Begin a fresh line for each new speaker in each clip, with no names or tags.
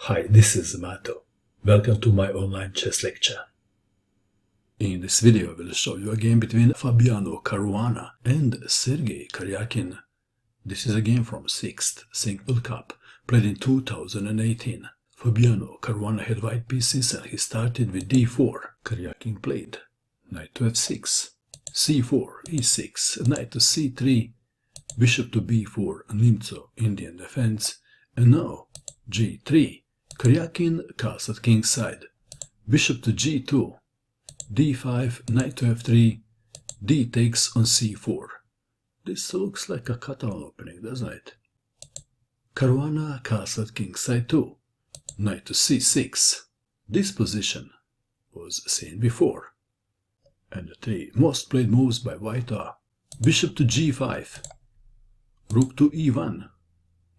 Hi, this is Mato. Welcome to my online chess lecture. In this video I will show you a game between Fabiano Caruana and Sergey Karjakin. This is a game from 6th Sinquefield Cup, played in 2018. Fabiano Caruana had white pieces and he started with d4. Karjakin played knight to f6, c4, e6, knight to c3, bishop to b4, Nimzo-Indian defense, and now g3. Karjakin castled kingside, bishop to g2, d5, knight to f3, d takes on c4. This looks like a Catalan opening, doesn't it? Caruana castled kingside too, knight to c6. This position was seen before. And the three most played moves by white are bishop to g5, rook to e1,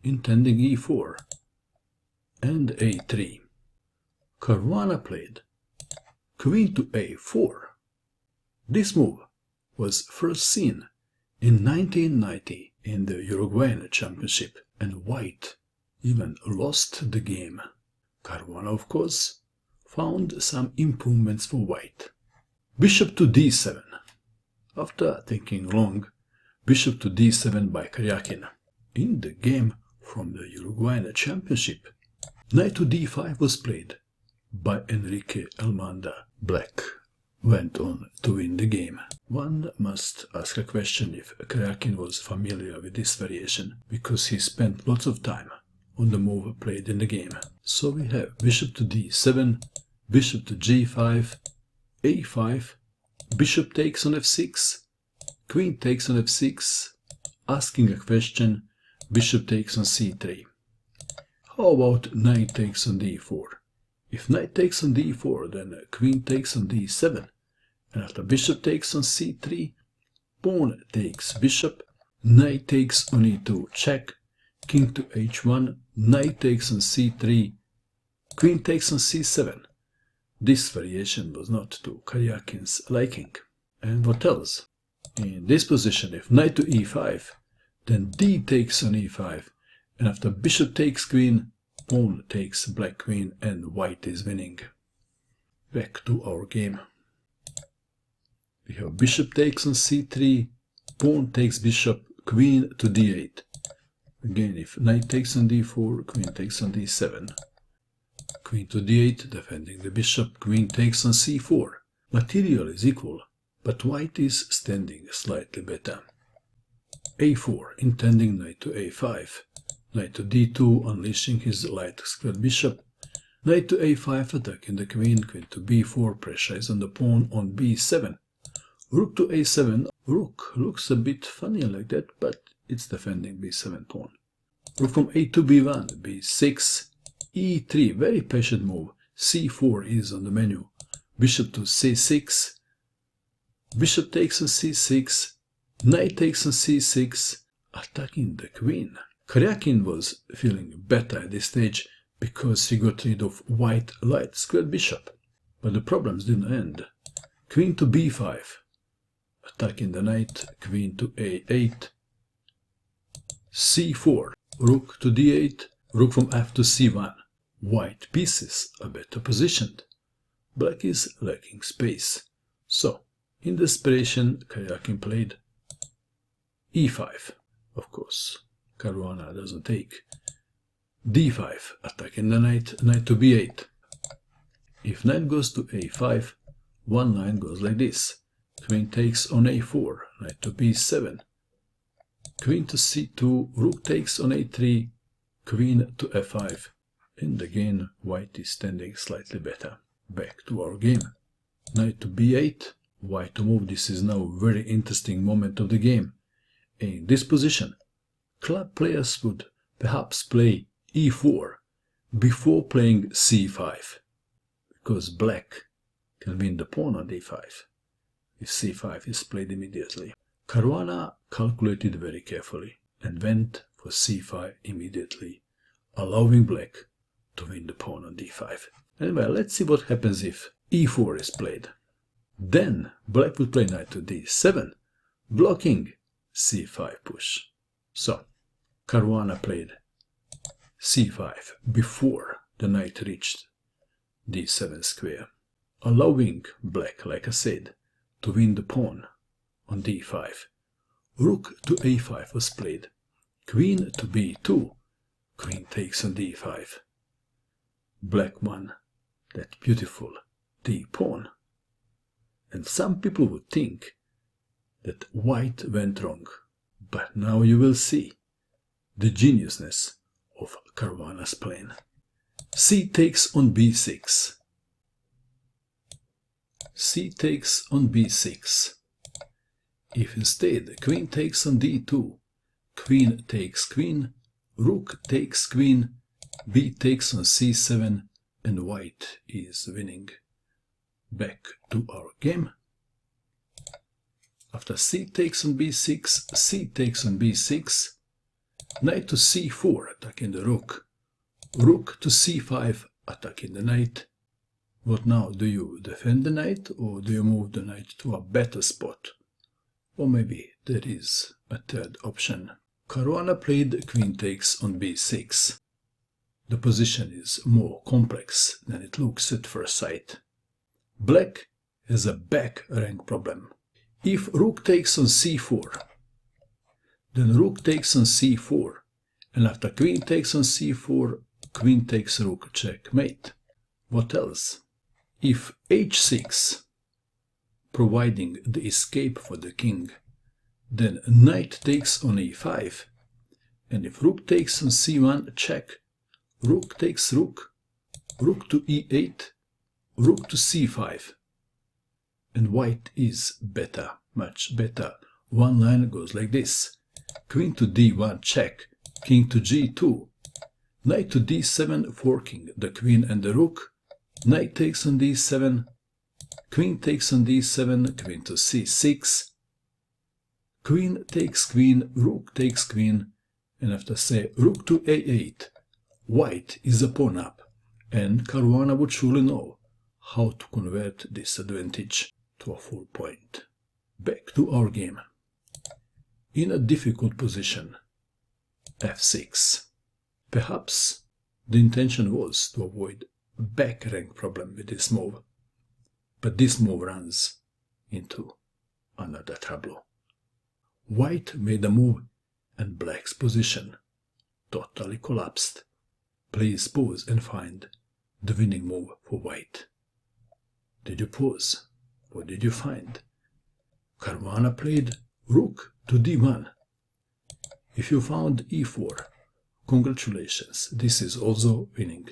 intending e4, and a3. Caruana played queen to a4. This move was first seen in 1990 in the Uruguayan Championship, and white even lost the game. Caruana, of course, found some improvements for white. Bishop to d7. After thinking long, bishop to d7 by Karjakin. In the game from the Uruguayan Championship, knight to d5 was played by Enrique Almanda. Black went on to win the game. One must ask a question if Karjakin was familiar with this variation, because he spent lots of time on the move played in the game. So we have bishop to d7, bishop to g5, a5, bishop takes on f6, queen takes on f6, asking a question, bishop takes on c3. How about knight takes on d4? If knight takes on d4, then queen takes on d7, and after bishop takes on c3, pawn takes bishop, knight takes on e2, check, king to h1, knight takes on c3, queen takes on c7. This variation was not to Karjakin's liking. And what else? In this position, if knight to e5, then d takes on e5, and after bishop takes queen, pawn takes black queen, and white is winning. Back to our game. We have bishop takes on c3, pawn takes bishop, queen to d8. Again, if knight takes on d4, queen takes on d7. Queen to d8, defending the bishop, queen takes on c4. Material is equal, but white is standing slightly better. a4, intending knight to a5. Knight to d2, unleashing his light squared bishop. Knight to a5, attacking the queen, queen to b4, pressure is on the pawn on b7. Rook to a7, rook looks a bit funny like that, but it's defending b7 pawn. Rook from a to b1, b6, e3, very patient move, c4 is on the menu. Bishop to c6, bishop takes on c6, knight takes on c6, attacking the queen. Karjakin was feeling better at this stage because he got rid of white light squared bishop. But the problems didn't end. Queen to b5, attacking the knight, queen to a8, c4, rook to d8, rook from f to c1. White pieces are better positioned. Black is lacking space. So, in desperation, Karjakin played e5. Of course, Caruana doesn't take. d5, attacking the knight, knight to b8. If knight goes to a5, one line goes like this. Queen takes on a4, knight to b7. Queen to c2, rook takes on a3, queen to f5. And again, white is standing slightly better. Back to our game. Knight to b8, white to move. This is now a very interesting moment of the game. In this position, club players would perhaps play e4 before playing c5, because black can win the pawn on d5 if c5 is played immediately. Caruana calculated very carefully and went for c5 immediately, allowing black to win the pawn on d5. Anyway, let's see what happens if e4 is played. Then black would play knight to d7, blocking c5 push. So Caruana played c5 before the knight reached d7 square, allowing black, like I said, to win the pawn on d5. Rook to a5 was played, queen to b2, queen takes on d5. Black won that beautiful d pawn, and some people would think that white went wrong, but now you will see the geniusness of Caruana's plan. C takes on b6. C takes on b6. If instead queen takes on d2, queen takes queen, rook takes queen, b takes on c7, and white is winning. Back to our game. After c takes on b6, c takes on b6, knight to c4 attacking the rook, rook to c5 attacking the knight. What now? Do you defend the knight, or do you move the knight to a better spot? Or maybe there is a third option. Caruana played queen takes on b6. The position is more complex than it looks at first sight. Black has a back rank problem. If rook takes on c4, then rook takes on c4, and after queen takes on c4, queen takes rook checkmate. What else? If h6, providing the escape for the king, then knight takes on e5, and if rook takes on c1 check, rook takes rook, rook to e8, rook to c5, and white is better, much better. One line goes like this: queen to d1 check, king to g2, knight to d7 forking the queen and the rook, knight takes on d7, queen takes on d7, queen to c6, queen takes queen, rook takes queen, and after say rook to a8, white is a pawn up, and Caruana would surely know how to convert this advantage to a full point. Back to our game. In a difficult position, f6. Perhaps the intention was to avoid back rank problem with this move, but this move runs into another trouble. White made a move and black's position totally collapsed. Please pause and find the winning move for white. Did you pause? What did you find? Caruana played rook to d1. If you found e4, congratulations, this is also winning.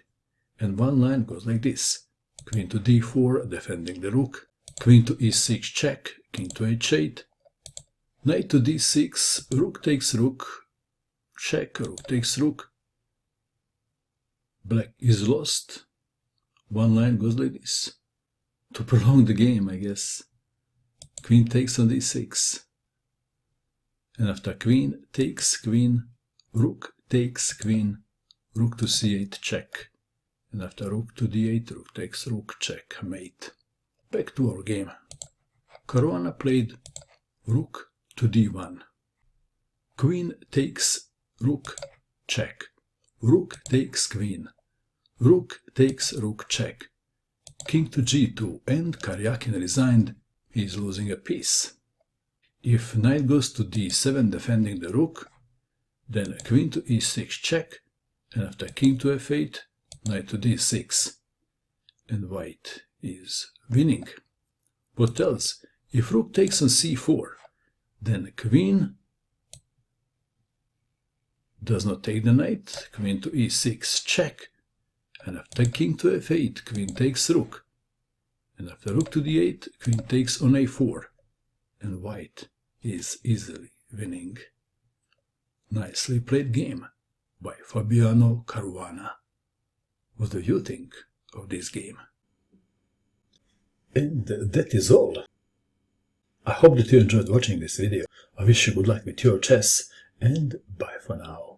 And one line goes like this: queen to d4 defending the rook, queen to e6 check, king to h8, knight to d6, rook takes rook, check, rook takes rook. Black is lost. One line goes like this. To prolong the game, I guess. Queen takes on d6. And after queen takes queen, rook takes queen, rook to c8 check. And after rook to d8, rook takes rook check, mate. Back to our game. Caruana played rook to d1. Queen takes rook check. Rook takes queen. Rook takes rook check. King to g2, and Karjakin resigned. He is losing a piece. If knight goes to d7 defending the rook, then queen to e6 check, and after king to f8, knight to d6, and white is winning. What else? If rook takes on c4, then queen does not take the knight, queen to e6 check, and after king to f8, queen takes rook, and after rook to d8, queen takes on a4, and white is easily winning. Nicely played game by Fabiano Caruana. What do you think of this game? And that is all. I hope that you enjoyed watching this video. I wish you good luck with your chess, and bye for now.